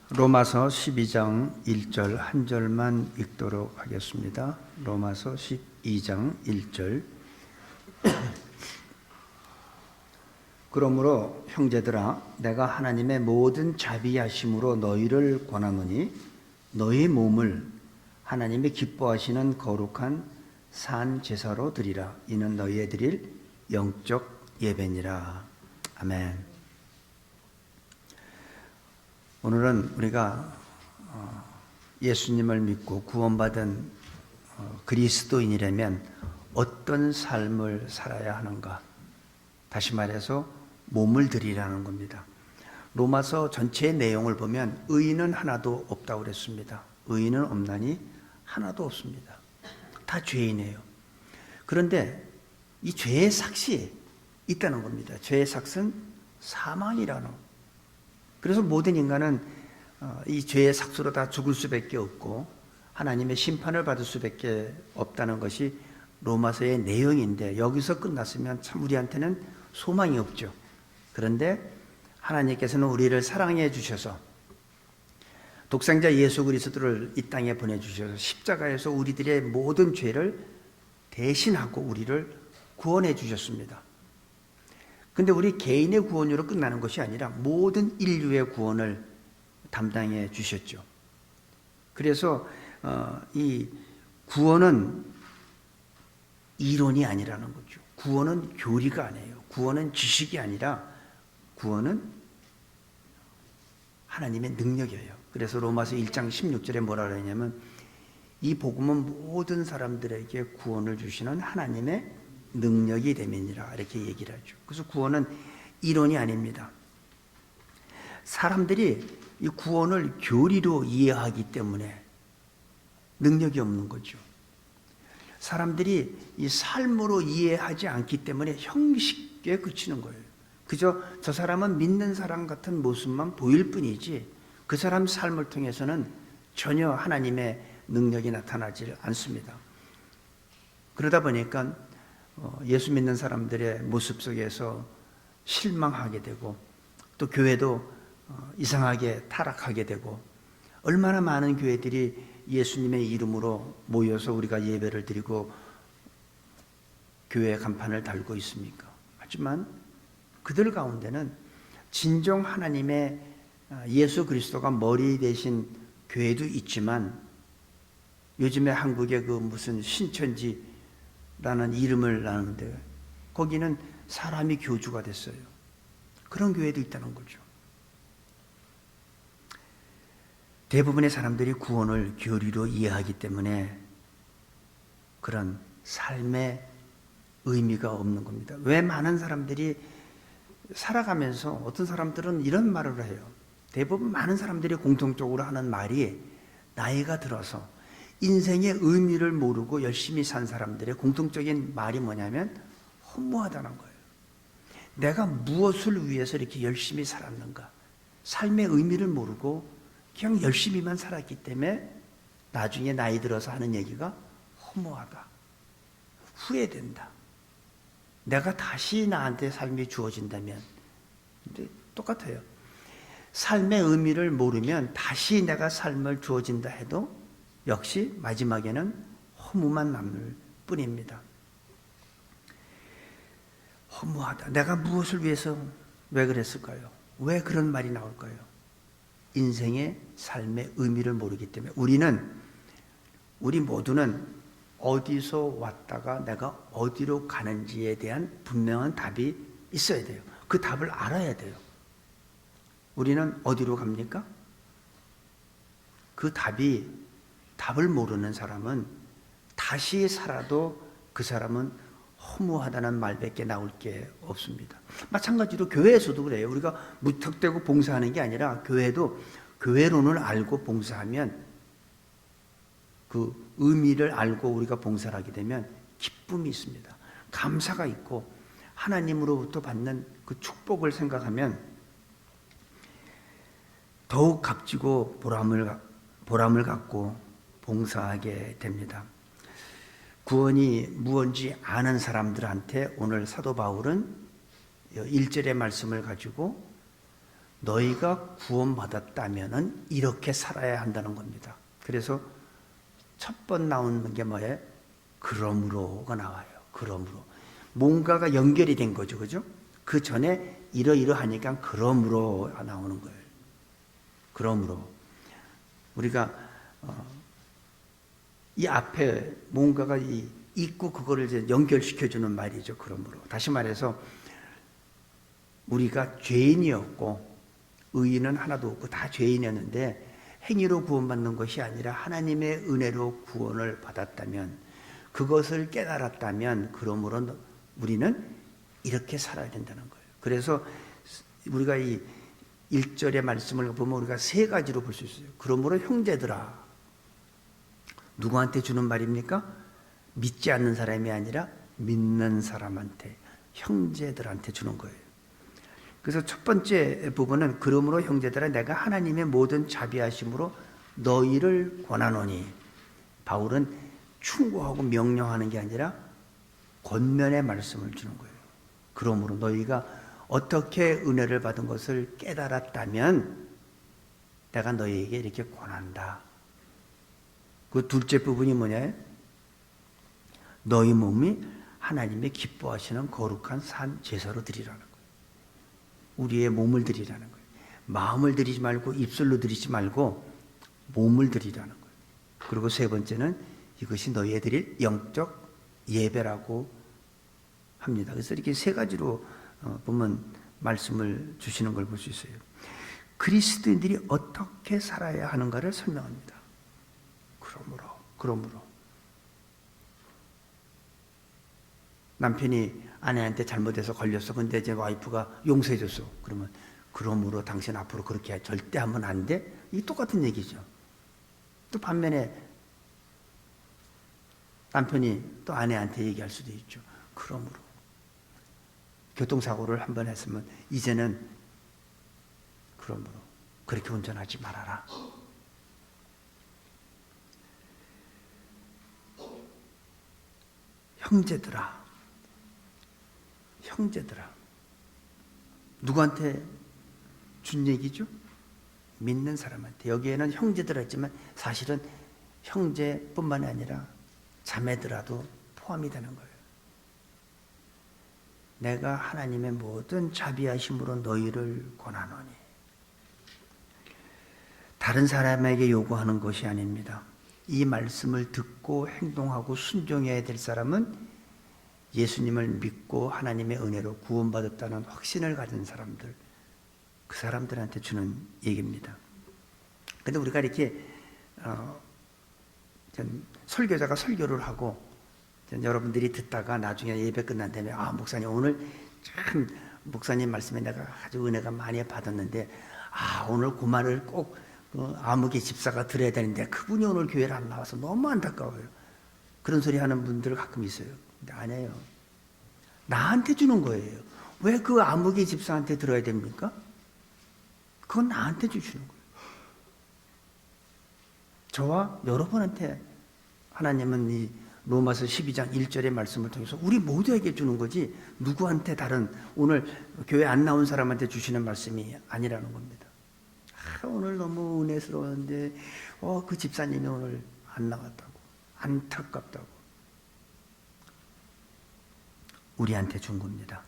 로마서 12장 1절 한 절만 읽도록 하겠습니다. 로마서 12장 1절. 그러므로 형제들아, 내가 하나님의 모든 자비하심으로 너희를 권하노니 너희 몸을 하나님이 기뻐하시는 거룩한 산 제사로 드리라. 이는 너희의 드릴 영적 예배니라. 아멘. 오늘은 우리가 예수님을 믿고 구원받은 그리스도인이라면 어떤 삶을 살아야 하는가? 다시 말해서 몸을 드리라는 겁니다. 로마서 전체의 내용을 보면 의인은 하나도 없다고 그랬습니다. 의인은 없나니 하나도 없습니다. 다 죄인이에요. 그런데 이 죄의 삭이 있다는 겁니다. 죄의 삭은 사망이라는. 그래서 모든 인간은 이 죄의 삭수로 다 죽을 수밖에 없고 하나님의 심판을 받을 수밖에 없다는 것이 로마서의 내용인데, 여기서 끝났으면 참 우리한테는 소망이 없죠. 그런데 하나님께서는 우리를 사랑해 주셔서 독생자 예수 그리스도를 이 땅에 보내주셔서 십자가에서 우리들의 모든 죄를 대신하고 우리를 구원해 주셨습니다. 근데 우리 개인의 구원으로 끝나는 것이 아니라 모든 인류의 구원을 담당해 주셨죠. 그래서 이 구원은 이론이 아니라는 거죠. 구원은 교리가 아니에요. 구원은 지식이 아니라 구원은 하나님의 능력이에요. 그래서 로마서 1장 16절에 뭐라 그러냐면 이 복음은 모든 사람들에게 구원을 주시는 하나님의 능력이 됨이니라, 이렇게 얘기를 하죠. 그래서 구원은 이론이 아닙니다. 사람들이 이 구원을 교리로 이해하기 때문에 능력이 없는 거죠. 사람들이 이 삶으로 이해하지 않기 때문에 형식에 그치는 거예요. 그저 저 사람은 믿는 사람 같은 모습만 보일 뿐이지 그 사람 삶을 통해서는 전혀 하나님의 능력이 나타나지 않습니다. 그러다 보니까 예수 믿는 사람들의 모습 속에서 실망하게 되고 또 교회도 이상하게 타락하게 되고, 얼마나 많은 교회들이 예수님의 이름으로 모여서 우리가 예배를 드리고 교회 간판을 달고 있습니까? 하지만 그들 가운데는 진정 하나님의 예수 그리스도가 머리 대신 교회도 있지만, 요즘에 한국에 그 무슨 신천지 라는 이름을 나누는데 거기는 사람이 교주가 됐어요. 그런 교회도 있다는 거죠. 대부분의 사람들이 구원을 교리로 이해하기 때문에 그런 삶의 의미가 없는 겁니다. 왜 많은 사람들이 살아가면서 어떤 사람들은 이런 말을 해요. 대부분 많은 사람들이 공통적으로 하는 말이, 나이가 들어서 인생의 의미를 모르고 열심히 산 사람들의 공통적인 말이 뭐냐면 허무하다는 거예요. 내가 무엇을 위해서 이렇게 열심히 살았는가? 삶의 의미를 모르고 그냥 열심히만 살았기 때문에 나중에 나이 들어서 하는 얘기가 허무하다, 후회된다. 내가 다시 나한테 삶이 주어진다면, 근데 똑같아요. 삶의 의미를 모르면 다시 내가 삶을 주어진다 해도 역시 마지막에는 허무만 남을 뿐입니다. 허무하다. 내가 무엇을 위해서 왜 그랬을까요? 왜 그런 말이 나올까요? 인생의 삶의 의미를 모르기 때문에. 우리 모두는 어디서 왔다가 내가 어디로 가는지에 대한 분명한 답이 있어야 돼요. 그 답을 알아야 돼요. 우리는 어디로 갑니까? 그 답을 모르는 사람은 다시 살아도 그 사람은 허무하다는 말밖에 나올 게 없습니다. 마찬가지로 교회에서도 그래요. 우리가 무턱대고 봉사하는 게 아니라 교회도 교회론을 알고 봉사하면, 그 의미를 알고 우리가 봉사를 하게 되면 기쁨이 있습니다. 감사가 있고 하나님으로부터 받는 그 축복을 생각하면 더욱 값지고 보람을 갖고 봉사하게 됩니다. 구원이 무엇인지 아는 사람들한테 오늘 사도 바울은 1절의 말씀을 가지고 너희가 구원받았다면은 이렇게 살아야 한다는 겁니다. 그래서 첫 번 나오는 게 뭐예요? 그러므로가 나와요. 그러므로. 뭔가가 연결이 된 거죠. 그죠? 그 전에 이러이러하니까 그러므로 나오는 거예요. 그러므로. 우리가 이 앞에 뭔가가 있고 그거를 이제 연결시켜주는 말이죠. 그러므로. 다시 말해서 우리가 죄인이었고 의인은 하나도 없고 다 죄인이었는데 행위로 구원받는 것이 아니라 하나님의 은혜로 구원을 받았다면, 그것을 깨달았다면 그러므로 우리는 이렇게 살아야 된다는 거예요. 그래서 우리가 이 1절의 말씀을 보면 우리가 세 가지로 볼 수 있어요. 그러므로 형제들아. 누구한테 주는 말입니까? 믿지 않는 사람이 아니라 믿는 사람한테, 형제들한테 주는 거예요. 그래서 첫 번째 부분은 그러므로 형제들아 내가 하나님의 모든 자비하심으로 너희를 권하노니. 바울은 충고하고 명령하는 게 아니라 권면의 말씀을 주는 거예요. 그러므로 너희가 어떻게 은혜를 받은 것을 깨달았다면 내가 너희에게 이렇게 권한다. 그 둘째 부분이 뭐냐? 너희 몸이 하나님의 기뻐하시는 거룩한 산 제사로 드리라는 거예요. 우리의 몸을 드리라는 거예요. 마음을 드리지 말고 입술로 드리지 말고 몸을 드리라는 거예요. 그리고 세 번째는 이것이 너희에 드릴 영적 예배라고 합니다. 그래서 이렇게 세 가지로 보면 말씀을 주시는 걸 볼 수 있어요. 그리스도인들이 어떻게 살아야 하는가를 설명합니다. 그러므로 남편이 아내한테 잘못해서 걸렸어. 근데 이제 와이프가 용서해 줬어. 그러면 그러므로 당신 앞으로 그렇게 절대 하면 안 돼? 이게 똑같은 얘기죠. 또 반면에 남편이 또 아내한테 얘기할 수도 있죠. 그러므로 교통사고를 한 번 했으면 이제는 그러므로 그렇게 운전하지 말아라. 형제들아. 누구한테 준 얘기죠? 믿는 사람한테. 여기에는 형제들 했지만 사실은 형제뿐만이 아니라 자매들아도 포함이 되는 거예요. 내가 하나님의 모든 자비하심으로 너희를 권하노니. 다른 사람에게 요구하는 것이 아닙니다. 이 말씀을 듣고 행동하고 순종해야 될 사람은 예수님을 믿고 하나님의 은혜로 구원받았다는 확신을 가진 사람들, 그 사람들한테 주는 얘기입니다. 근데 우리가 이렇게 설교자가 설교를 하고 여러분들이 듣다가 나중에 예배 끝난 다음에 목사님 오늘 참 목사님 말씀에 내가 아주 은혜가 많이 받았는데 오늘 그 말을 꼭 아무개 집사가 들어야 되는데 그분이 오늘 교회를 안 나와서 너무 안타까워요. 그런 소리 하는 분들 가끔 있어요. 근데 아니에요. 나한테 주는 거예요. 왜 그 아무개 집사한테 들어야 됩니까? 그건 나한테 주시는 거예요. 저와 여러분한테 하나님은 이 로마서 12장 1절의 말씀을 통해서 우리 모두에게 주는 거지 누구한테 다른 오늘 교회 안 나온 사람한테 주시는 말씀이 아니라는 겁니다. 오늘 너무 은혜스러웠는데 그 집사님이 오늘 안 나왔다고 안타깝다고 우리한테 준 겁니다.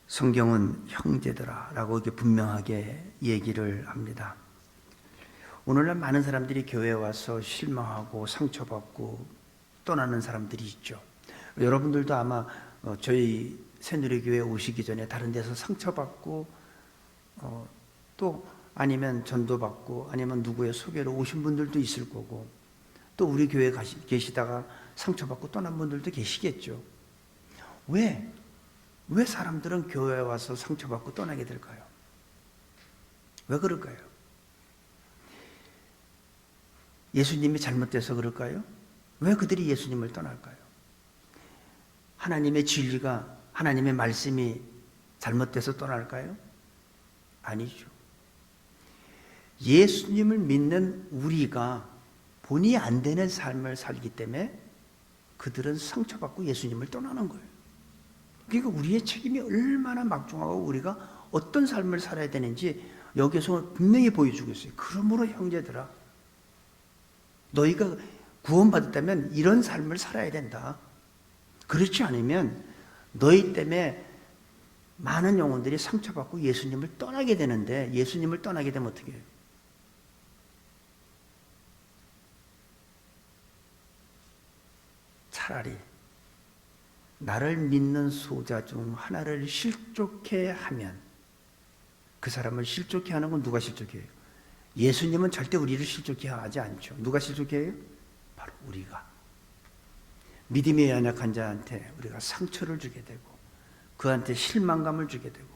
성경은 형제들아 라고 이렇게 분명하게 얘기를 합니다. 오늘날 많은 사람들이 교회에 와서 실망하고 상처받고 떠나는 사람들이 있죠. 여러분들도 아마 저희 새누리교회 오시기 전에 다른 데서 상처받고 또 아니면 전도받고 아니면 누구의 소개로 오신 분들도 있을 거고 또 우리 교회에 계시다가 상처받고 떠난 분들도 계시겠죠. 왜 사람들은 교회에 와서 상처받고 떠나게 될까요? 왜 그럴까요? 예수님이 잘못돼서 그럴까요? 왜 그들이 예수님을 떠날까요? 하나님의 진리가, 하나님의 말씀이 잘못돼서 떠날까요? 아니죠. 예수님을 믿는 우리가 본의 안 되는 삶을 살기 때문에 그들은 상처받고 예수님을 떠나는 거예요. 그러니까 우리의 책임이 얼마나 막중하고 우리가 어떤 삶을 살아야 되는지 여기서 분명히 보여주고 있어요. 그러므로 형제들아, 너희가 구원받았다면 이런 삶을 살아야 된다. 그렇지 않으면 너희 때문에 많은 영혼들이 상처받고 예수님을 떠나게 되는데, 예수님을 떠나게 되면 어떻게 해요? 차라리 나를 믿는 소자 중 하나를 실족해 하면, 그 사람을 실족해 하는 건 누가 실족해 해요? 예수님은 절대 우리를 실족해 하지 않죠. 누가 실족해 해요? 바로 우리가. 믿음이 연약한 자한테 우리가 상처를 주게 되고, 그한테 실망감을 주게 되고,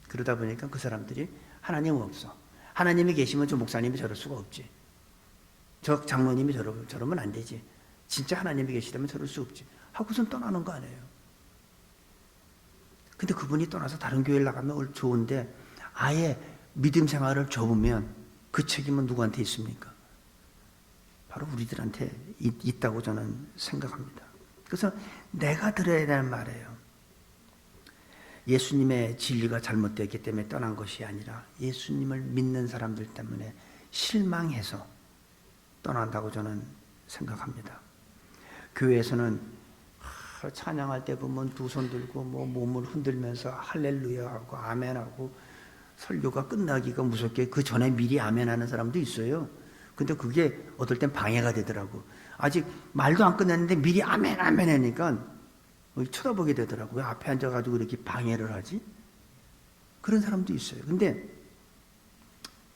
그러다 보니까 그 사람들이 하나님 없어, 하나님이 계시면 저 목사님이 저럴 수가 없지, 저 장로님이 저러면 안 되지, 진짜 하나님이 계시다면 저럴 수 없지 하고선 떠나는 거 아니에요. 근데 그분이 떠나서 다른 교회를 나가면 좋은데 아예 믿음 생활을 접으면 그 책임은 누구한테 있습니까? 바로 우리들한테 있다고 저는 생각합니다. 그래서 내가 들어야 되는 말이에요. 예수님의 진리가 잘못되었기 때문에 떠난 것이 아니라 예수님을 믿는 사람들 때문에 실망해서 떠난다고 저는 생각합니다. 교회에서는 찬양할 때 보면 두 손 들고 몸을 흔들면서 할렐루야 하고 아멘 하고, 설교가 끝나기가 무섭게 그 전에 미리 아멘 하는 사람도 있어요. 근데 그게 어떨 땐 방해가 되더라고. 아직 말도 안 끝났는데 미리 아멘 아멘 하니까 쳐다보게 되더라고. 왜 앞에 앉아가지고 이렇게 방해를 하지? 그런 사람도 있어요. 근데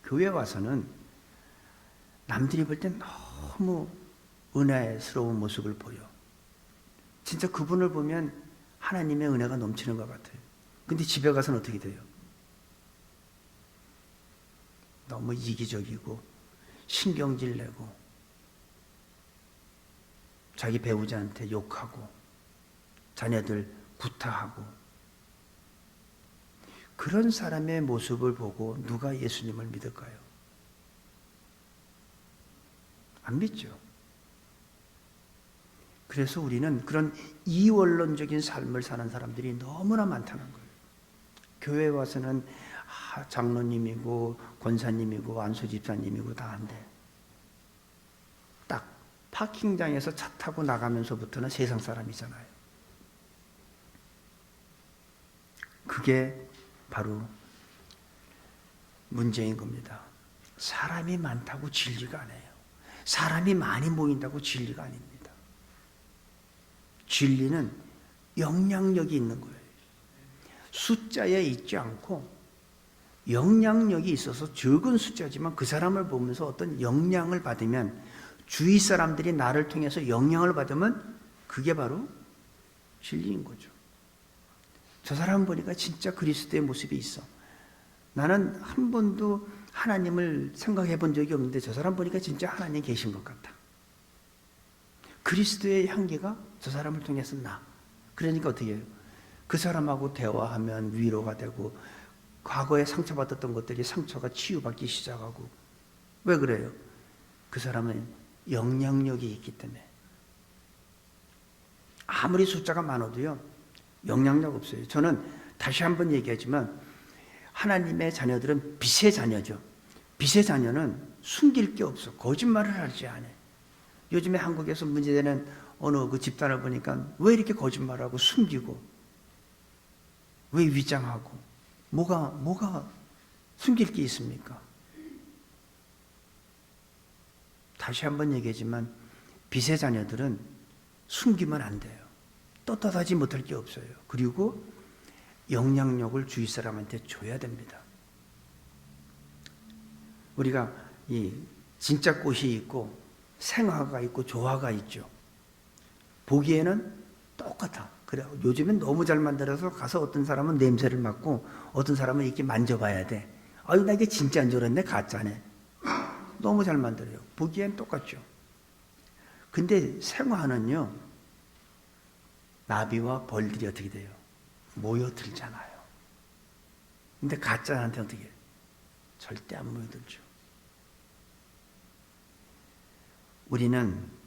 교회 와서는 남들이 볼 땐 너무 은혜스러운 모습을 보여. 진짜 그분을 보면 하나님의 은혜가 넘치는 것 같아요. 근데 집에 가서는 어떻게 돼요? 너무 이기적이고 신경질 내고 자기 배우자한테 욕하고 자녀들 구타하고, 그런 사람의 모습을 보고 누가 예수님을 믿을까요? 안 믿죠. 그래서 우리는 그런 이원론적인 삶을 사는 사람들이 너무나 많다는 거예요. 교회에 와서는 장로님이고 권사님이고 안수집사님이고 다 한데, 딱 파킹장에서 차 타고 나가면서부터는 세상 사람이잖아요. 그게 바로 문제인 겁니다. 사람이 많다고 진리가 아니에요. 사람이 많이 모인다고 진리가 아닙니다. 진리는 영향력이 있는 거예요. 숫자에 있지 않고 영향력이 있어서 적은 숫자지만 그 사람을 보면서 어떤 영향을 받으면, 주위 사람들이 나를 통해서 영향을 받으면 그게 바로 진리인 거죠. 저 사람 보니까 진짜 그리스도의 모습이 있어. 나는 한 번도 하나님을 생각해 본 적이 없는데 저 사람 보니까 진짜 하나님 계신 것 같다. 그리스도의 향기가 저 사람을 통해서 나. 그러니까 어떻게 해요? 그 사람하고 대화하면 위로가 되고, 과거에 상처받았던 것들이 상처가 치유받기 시작하고. 왜 그래요? 그 사람은 영향력이 있기 때문에. 아무리 숫자가 많아도요, 영향력 없어요. 저는 다시 한번 얘기하지만 하나님의 자녀들은 빛의 자녀죠. 빛의 자녀는 숨길 게 없어. 거짓말을 하지 않아요. 요즘에 한국에서 문제되는 어느 그 집단을 보니까 왜 이렇게 거짓말하고 숨기고, 왜 위장하고, 뭐가 숨길 게 있습니까? 다시 한번 얘기하지만 빛의 자녀들은 숨기면 안 돼요. 떳떳하지 못할 게 없어요. 그리고 영향력을 주위 사람한테 줘야 됩니다. 우리가 이 진짜 꽃이 있고 생화가 있고 조화가 있죠. 보기에는 똑같아. 그래, 요즘엔 너무 잘 만들어서 가서 어떤 사람은 냄새를 맡고 어떤 사람은 이렇게 만져봐야 돼. 아유, 나 이게 진짜 안 저랬네, 가짜네. 너무 잘 만들어요. 보기엔 똑같죠. 근데 생화는요, 나비와 벌들이 어떻게 돼요? 모여들잖아요. 근데 가짜한테 어떻게 해요? 절대 안 모여들죠. 우리는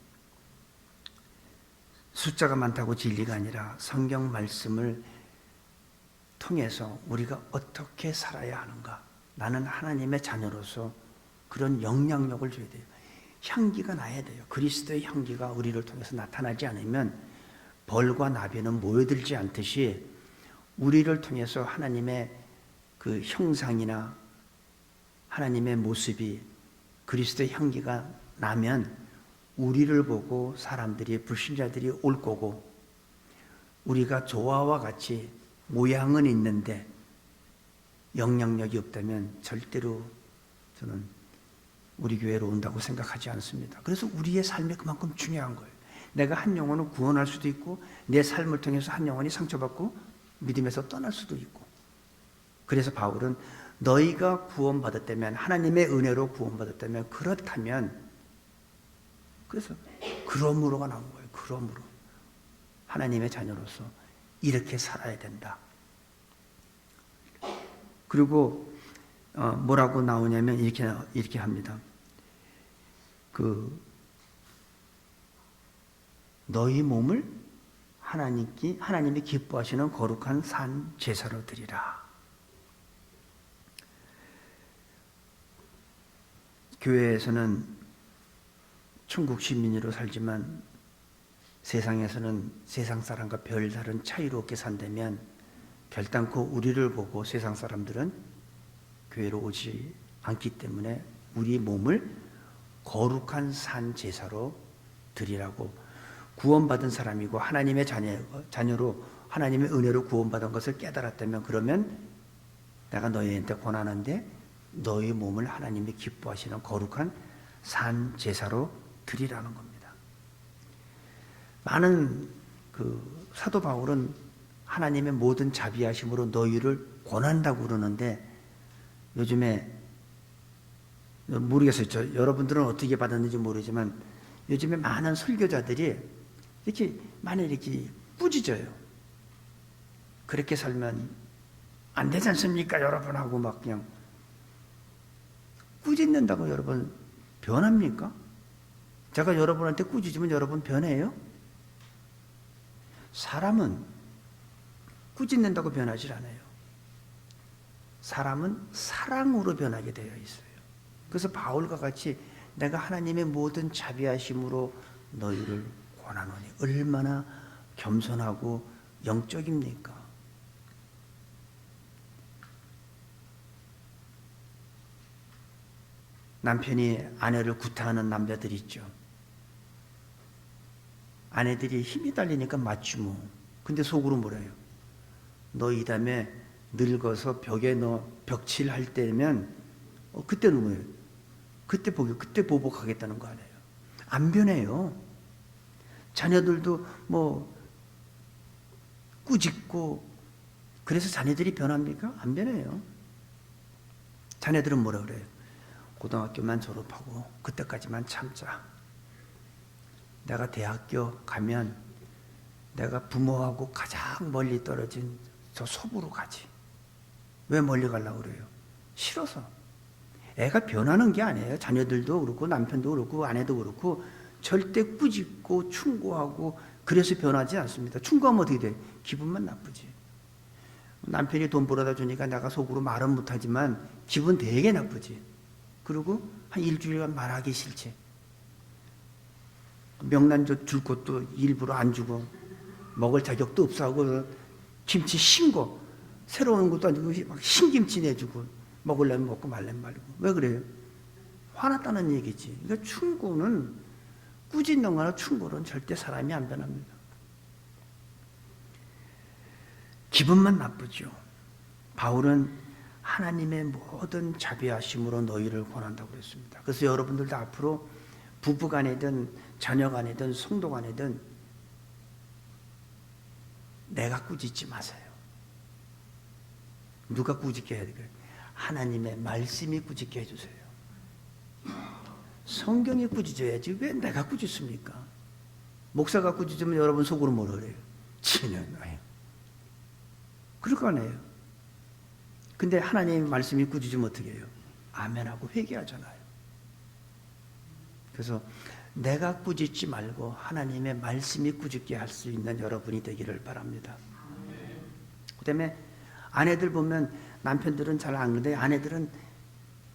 숫자가 많다고 진리가 아니라 성경 말씀을 통해서 우리가 어떻게 살아야 하는가? 나는 하나님의 자녀로서 그런 영향력을 줘야 돼요. 향기가 나야 돼요. 그리스도의 향기가 우리를 통해서 나타나지 않으면 벌과 나비는 모여들지 않듯이 우리를 통해서 하나님의 그 형상이나 하나님의 모습이 그리스도의 향기가 나면 우리를 보고 사람들이 불신자들이 올 거고, 우리가 조화와 같이 모양은 있는데 영향력이 없다면 절대로 저는 우리 교회로 온다고 생각하지 않습니다. 그래서 우리의 삶이 그만큼 중요한 거예요. 내가 한 영혼을 구원할 수도 있고 내 삶을 통해서 한 영혼이 상처받고 믿음에서 떠날 수도 있고, 그래서 바울은 너희가 구원받았다면, 하나님의 은혜로 구원받았다면, 그렇다면, 그래서 그러므로가 나온 거예요. 그러므로 하나님의 자녀로서 이렇게 살아야 된다. 그리고 뭐라고 나오냐면 이렇게 합니다. 너희 몸을 하나님이 기뻐하시는 거룩한 산 제사로 드리라. 교회에서는 천국 시민으로 살지만 세상에서는 세상 사람과 별다른 차이로 없게 산다면 결단코 우리를 보고 세상 사람들은 교회로 오지 않기 때문에 우리 몸을 거룩한 산 제사로 드리라고, 구원받은 사람이고 하나님의 자녀로 하나님의 은혜로 구원받은 것을 깨달았다면, 그러면 내가 너희한테 권하는데 너희 몸을 하나님이 기뻐하시는 거룩한 산 제사로 드리라는 겁니다. 많은 사도 바울은 하나님의 모든 자비하심으로 너희를 권한다고 그러는데, 요즘에 모르겠어요. 여러분들은 어떻게 받았는지 모르지만 요즘에 많은 설교자들이 이렇게 꾸짖어요. 그렇게 살면 안 되지 않습니까, 여러분? 하고 막 그냥 꾸짖는다고 여러분 변합니까? 제가 여러분한테 꾸짖으면 여러분 변해요? 사람은 꾸짖는다고 변하지 않아요. 사람은 사랑으로 변하게 되어 있어요. 그래서 바울과 같이 내가 하나님의 모든 자비하심으로 너희를 권하노니, 얼마나 겸손하고 영적입니까? 남편이 아내를 구타하는 남자들 있죠. 아내들이 힘이 딸리니까 맞지 뭐. 근데 속으로 뭐래요? 너 이 다음에 늙어서 벽에 너 벽칠할 때면 그때는 뭐예요? 그때 보복하겠다는 거 아니에요? 안 변해요. 자녀들도 뭐 꾸짖고 그래서 자녀들이 변합니까? 안 변해요. 자녀들은 뭐라 그래요? 고등학교만 졸업하고 그때까지만 참자. 내가 대학교 가면 내가 부모하고 가장 멀리 떨어진 저 소부로 가지. 왜 멀리 가려고 그래요? 싫어서. 애가 변하는 게 아니에요. 자녀들도 그렇고 남편도 그렇고 아내도 그렇고 절대 꾸짖고 충고하고 그래서 변하지 않습니다. 충고하면 어떻게 돼? 기분만 나쁘지. 남편이 돈 벌어다 주니까 내가 속으로 말은 못하지만 기분 되게 나쁘지. 그리고 한 일주일간 말하기 싫지. 명란젓 줄 것도 일부러 안 주고 먹을 자격도 없어 하고 김치 신거 새로운 것도 아니고 막 신김치 내주고 먹으려면 먹고 말려면 말고. 왜 그래요? 화났다는 얘기지. 그러니까 충고는 꾸짖는 거나 충고는 절대 사람이 안 변합니다. 기분만 나쁘죠. 바울은 하나님의 모든 자비하심으로 너희를 권한다고 그랬습니다. 그래서 여러분들도 앞으로 부부간이든 자녀간이든 성도간이든 내가 꾸짖지 마세요. 누가 꾸짖게 해야 돼요? 하나님의 말씀이 꾸짖게 해주세요. 성경이 꾸짖어야지 왜 내가 꾸짖습니까? 목사가 꾸짖으면 여러분 속으로 뭐라 그래요? 지는 아유. 그럴 거 아니에요. 근데 하나님의 말씀이 꾸짖으면 어떻게 해요? 아멘하고 회개하잖아요. 그래서 내가 꾸짖지 말고 하나님의 말씀이 꾸짖게 할 수 있는 여러분이 되기를 바랍니다. 그 다음에 아내들 보면 남편들은 잘 안 그런데 아내들은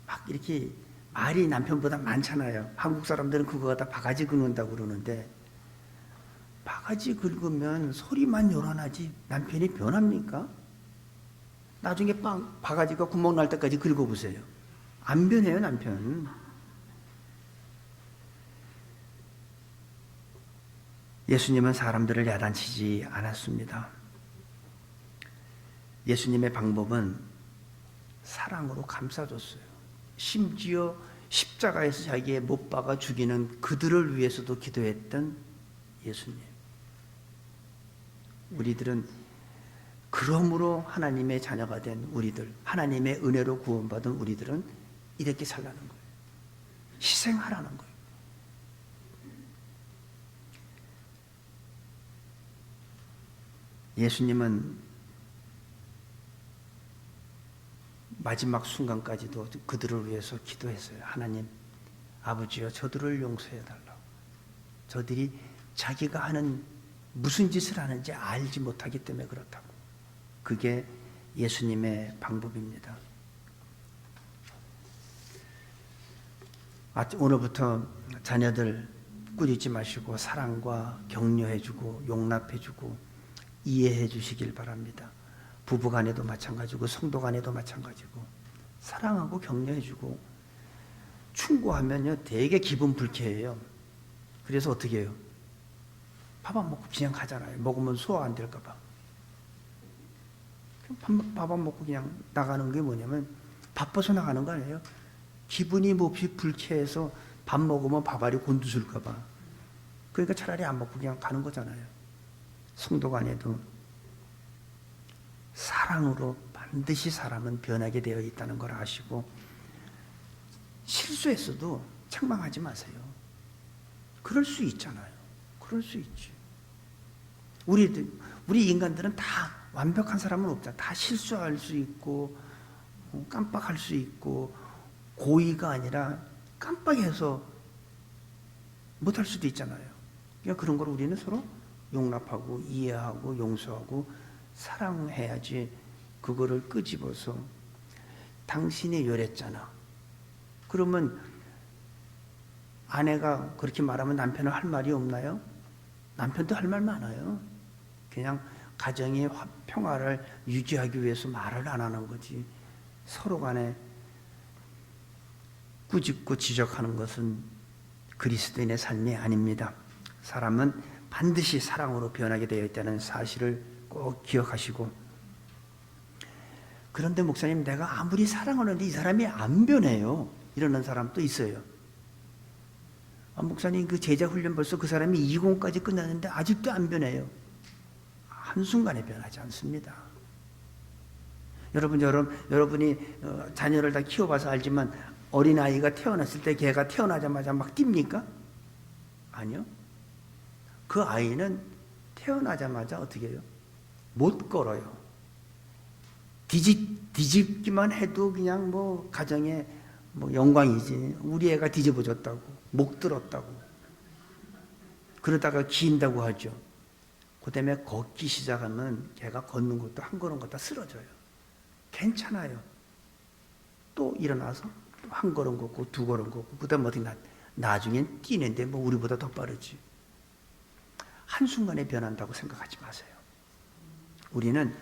막 이렇게 말이 남편보다 많잖아요. 한국 사람들은 그거 갖다 바가지 긁는다고 그러는데 바가지 긁으면 소리만 요란하지 남편이 변합니까? 나중에 바가지가 구멍 날 때까지 긁어보세요. 안 변해요, 남편. 예수님은 사람들을 야단치지 않았습니다. 예수님의 방법은 사랑으로 감싸줬어요. 심지어 십자가에서 자기의 못 박아 죽이는 그들을 위해서도 기도했던 예수님. 우리들은 그러므로 하나님의 자녀가 된 우리들, 하나님의 은혜로 구원받은 우리들은 이렇게 살라는 거예요. 희생하라는 거예요. 예수님은 마지막 순간까지도 그들을 위해서 기도했어요. 하나님, 아버지여 저들을 용서해 달라고. 저들이 자기가 하는 무슨 짓을 하는지 알지 못하기 때문에 그렇다고. 그게 예수님의 방법입니다. 오늘부터 자녀들 꾸짖지 마시고 사랑과 격려해주고 용납해주고 이해해 주시길 바랍니다. 부부간에도 마찬가지고 성도간에도 마찬가지고 사랑하고 격려해주고 충고하면요 되게 기분 불쾌해요. 그래서 어떻게 해요? 밥 안 먹고 그냥 가잖아요. 먹으면 소화 안 될까 봐. 밥 안 먹고 그냥 나가는 게 뭐냐면 바빠서 나가는 거 아니에요? 기분이 몹시 불쾌해서 밥 먹으면 밥알이 곤두설까 봐. 그러니까 차라리 안 먹고 그냥 가는 거잖아요. 성도 간에도 사랑으로 반드시 사람은 변하게 되어 있다는 걸 아시고 실수했어도 책망하지 마세요. 그럴 수 있잖아요. 그럴 수 있지. 우리 인간들은 다 완벽한 사람은 없잖아. 다 실수할 수 있고 깜빡할 수 있고 고의가 아니라 깜빡해서 못할 수도 있잖아요. 그러니까 그런 걸 우리는 서로 용납하고 이해하고 용서하고 사랑해야지. 그거를 끄집어서 당신이 이랬잖아. 그러면 아내가 그렇게 말하면 남편은 할 말이 없나요? 남편도 할 말 많아요. 그냥 가정의 평화를 유지하기 위해서 말을 안 하는 거지. 서로 간에 꾸짖고 지적하는 것은 그리스도인의 삶이 아닙니다. 사람은 반드시 사랑으로 변하게 되어 있다는 사실을 꼭 기억하시고, 그런데 목사님 내가 아무리 사랑하는데 이 사람이 안 변해요. 이러는 사람도 있어요. 목사님 그 제자 훈련 벌써 그 사람이 20까지 끝났는데 아직도 안 변해요. 한순간에 변하지 않습니다. 여러분이 자녀를 다 키워봐서 알지만 어린아이가 태어났을 때 걔가 태어나자마자 막 뜁니까? 아니요. 그 아이는 태어나자마자 어떻게 해요? 못 걸어요. 뒤집기만 해도 그냥 뭐 가정에 뭐 영광이지. 우리 애가 뒤집어졌다고, 목 들었다고. 그러다가 기인다고 하죠. 그 다음에 걷기 시작하면 걔가 걷는 것도 한 걸음 걷다 쓰러져요. 괜찮아요. 또 일어나서 또 한 걸음 걷고 두 걸음 걷고 그 다음에 어떻게 나중엔 뛰는데 뭐 우리보다 더 빠르지. 한순간에 변한다고 생각하지 마세요. 우리는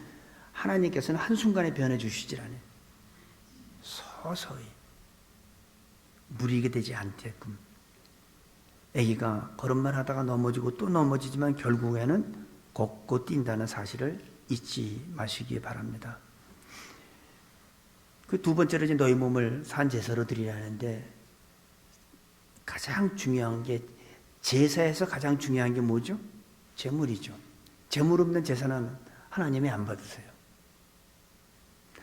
하나님께서는 한순간에 변해 주시질 않아요. 서서히 무리게 되지 않게끔. 아기가 걸음만 하다가 넘어지고 또 넘어지지만 결국에는 걷고 뛴다는 사실을 잊지 마시기 바랍니다. 그 두 번째로 이제 너희 몸을 산 제사로 드리라는데 가장 중요한 게 제사에서 가장 중요한 게 뭐죠? 제물이죠. 제물 없는 제사는 하나님이 안 받으세요.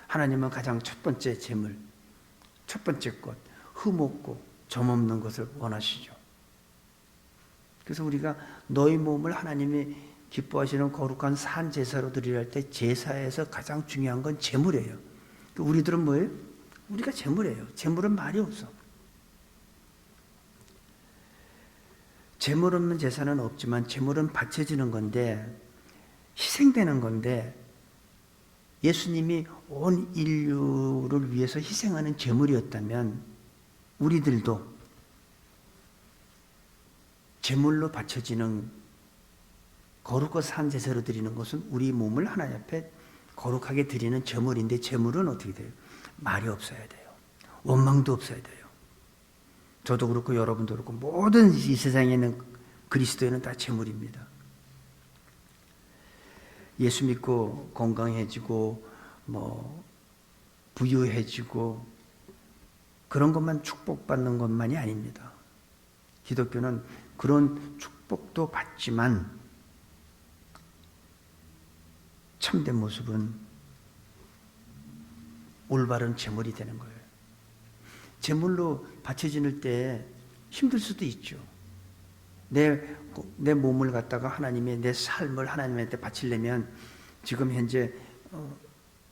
하나님은 가장 첫 번째 제물, 첫 번째 것, 흠없고 점없는 것을 원하시죠. 그래서 우리가 너희 몸을 하나님이 기뻐하시는 거룩한 산 제사로 드리려 할 때 제사에서 가장 중요한 건 제물이에요. 우리들은 뭐예요? 우리가 제물이에요. 제물은 말이 없어. 제물 없는 제사는 없지만 제물은 바쳐지는 건데 희생되는 건데 예수님이 온 인류를 위해서 희생하는 제물이었다면 우리들도 제물로 바쳐지는 거룩한 산 제사로 드리는 것은 우리 몸을 하나님 앞에 거룩하게 드리는 제물인데, 제물은 어떻게 돼요? 말이 없어야 돼요. 원망도 없어야 돼요. 저도 그렇고 여러분도 그렇고 모든 이 세상에 있는 그리스도인은 다 제물입니다. 예수 믿고 건강해지고 부유해지고 그런 것만 축복받는 것만이 아닙니다. 기독교는 그런 축복도 받지만 참된 모습은 올바른 제물이 되는 거예요. 제물로 바쳐지는 때 힘들 수도 있죠. 내 몸을 갖다가 하나님의, 내 삶을 하나님한테 바치려면 지금 현재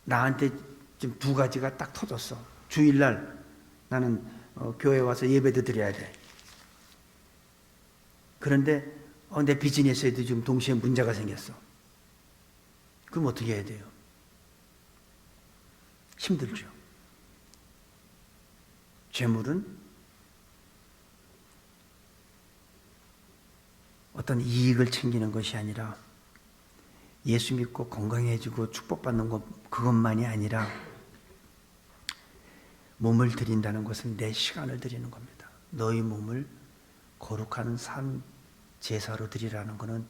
나한테 지금 두 가지가 딱 터졌어. 주일날 나는 교회 와서 예배도 드려야 돼. 그런데 내 비즈니스에도 지금 동시에 문제가 생겼어. 그럼 어떻게 해야 돼요? 힘들죠. 재물은 어떤 이익을 챙기는 것이 아니라 예수 믿고 건강해지고 축복받는 것, 그것만이 아니라 몸을 드린다는 것은 내 시간을 드리는 겁니다. 너희 몸을 거룩한 산 제사로 드리라는 것은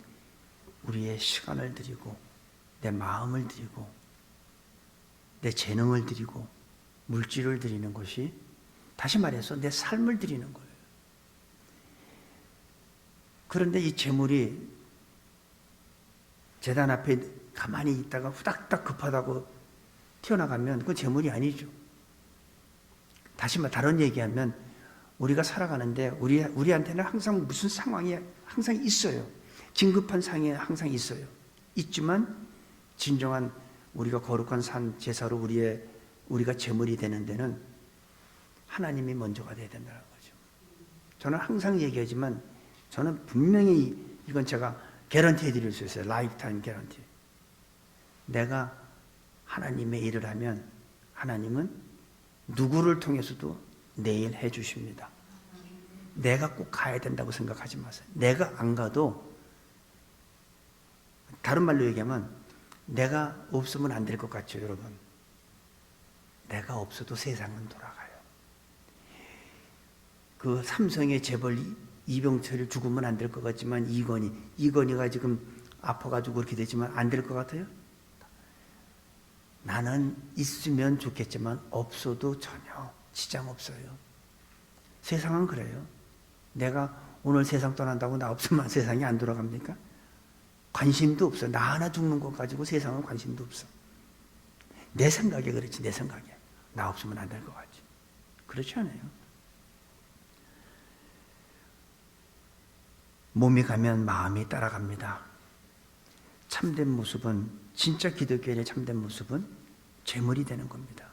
우리의 시간을 드리고 내 마음을 드리고 내 재능을 드리고 물질을 드리는 것이, 다시 말해서 내 삶을 드리는 거예요. 그런데 이 재물이 제단 앞에 가만히 있다가 후닥닥 급하다고 튀어나가면 그건 재물이 아니죠. 다시 다른 얘기하면 우리가 살아가는데 우리한테는 항상 무슨 상황이 항상 있어요. 긴급한 상황이 항상 있어요. 있지만 진정한 우리가 거룩한 산 제사로 우리가 제물이 되는 데는 하나님이 먼저가 돼야 된다는 거죠. 저는 항상 얘기하지만 저는 분명히 이건 제가 개런티 해드릴 수 있어요. 라이프타임 개런티. 내가 하나님의 일을 하면 하나님은 누구를 통해서도 내일 해주십니다. 내가 꼭 가야 된다고 생각하지 마세요. 내가 안 가도, 다른 말로 얘기하면 내가 없으면 안 될 것 같죠, 여러분? 내가 없어도 세상은 돌아가요. 그 삼성의 재벌 이병철이 죽으면 안 될 것 같지만 이건희가 지금 아파가지고 그렇게 되지만 안 될 것 같아요? 나는 있으면 좋겠지만 없어도 전혀 지장 없어요. 세상은 그래요. 내가 오늘 세상 떠난다고 나 없으면 세상이 안 돌아갑니까? 관심도 없어. 나 하나 죽는 것 가지고 세상은 관심도 없어. 내 생각에 그렇지, 내 생각에. 나 없으면 안 될 것 같지. 그렇지 않아요? 몸이 가면 마음이 따라갑니다. 참된 모습은, 진짜 기독교인의 참된 모습은 재물이 되는 겁니다.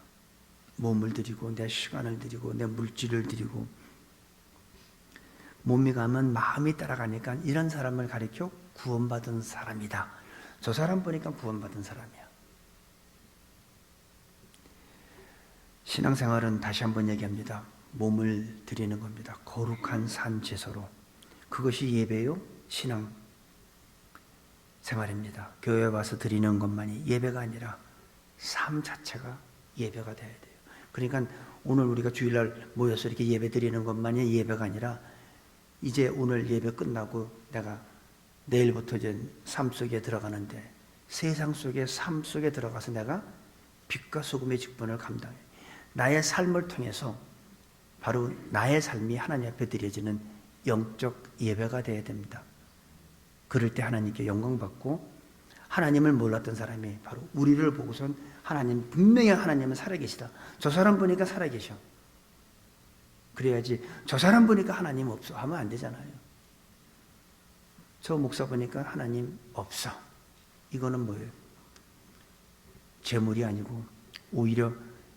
몸을 드리고 내 시간을 드리고 내 물질을 드리고, 몸이 가면 마음이 따라가니까 이런 사람을 가리켜 구원받은 사람이다. 저 사람 보니까 구원받은 사람이야. 신앙생활은 다시 한번 얘기합니다. 몸을 드리는 겁니다. 거룩한 산 제사로. 그것이 예배요, 신앙 생활입니다. 교회에 와서 드리는 것만이 예배가 아니라 삶 자체가 예배가 돼야 돼요. 그러니까 오늘 우리가 주일날 모여서 이렇게 예배 드리는 것만이 예배가 아니라, 이제 오늘 예배 끝나고 내가 내일부터 이제 삶 속에 들어가는데, 세상 속에 삶 속에 들어가서 내가 빛과 소금의 직분을 감당해. 나의 삶을 통해서 바로 나의 삶이 하나님 앞에 드려지는 영적 예배가 되어야 됩니다. 그럴 때 하나님께 영광 받고, 하나님을 몰랐던 사람이 바로 우리를 보고선 하나님, 분명히 하나님은 살아계시다. 저 사람 보니까 살아계셔. 그래야지 저 사람 보니까 하나님 없어 하면 안 되잖아요. 저 목사 보니까 하나님 없어. 이거는 뭐예요? 재물이 아니고 오히려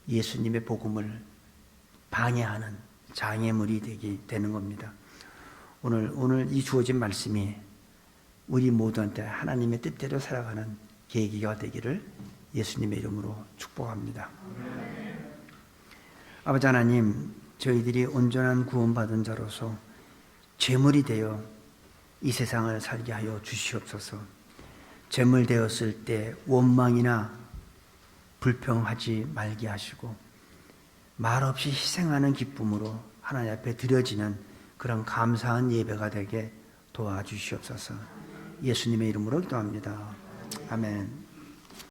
예수님의 복음을 방해하는 장애물이 되는 겁니다. 오늘 이 주어진 말씀이 우리 모두한테 하나님의 뜻대로 살아가는 계기가 되기를 예수님의 이름으로 축복합니다. 아버지 하나님, 저희들이 온전한 구원받은 자로서 제물이 되어 이 세상을 살게 하여 주시옵소서. 제물 되었을 때 원망이나 불평하지 말게 하시고 말없이 희생하는 기쁨으로 하나님 앞에 드려지는 그런 감사한 예배가 되게 도와주시옵소서. 예수님의 이름으로 기도합니다. 아멘.